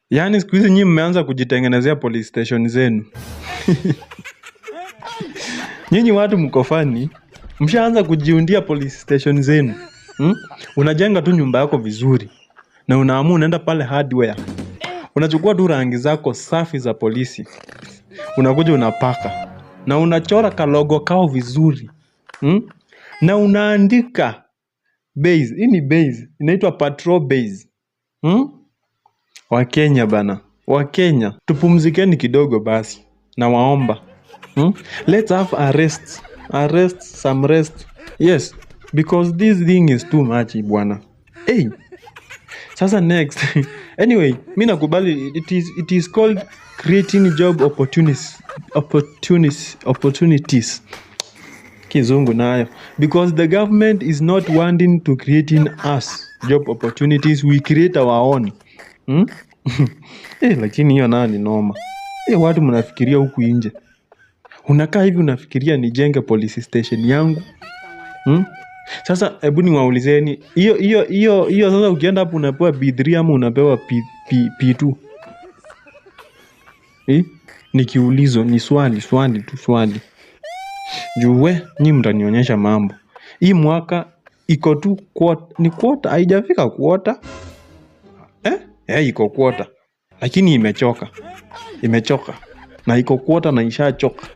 Yaani siku hizi nyinyi mmeanza kujitengenezea police station zenu. Nyinyi watu mko fani, mshaanza kujiundia police station zenu. Unajenga tu nyumba yako vizuri na unaamua unaenda pale hardware. Unachukua tu rangi zako safi za polisi. Unakuja unapaka na unachora kalogo kao vizuri. Na unaandika base, hii ni base, inaitwa patrol base. Wakenya bana, Wakenya tupumzikeni kidogo basi, na waomba. Let's have some rest. Yes, because this thing is too much bwana. Hey, sasa next. Anyway, mimi nakubali it is called creating job opportunities. Kizungu nayo. Because the government is not wanting to creating us job opportunities, we create our own. Lakini hiyo nayo ni noma. Watu mnafikiria huku nje. Unakaa hivi unafikiria nijenge police station yangu. Sasa hebu niwaulizeni, hiyo sasa ukienda hapo unapewa B3 ama unapewa P2? Nikiulizo ni swali. Juwe nyinyi mtanionyesha mambo. Hii mwaka iko tu ni quarter, haijafika quarter. Iko quarter. Lakini imechoka. Na iko quarter na ishachoka.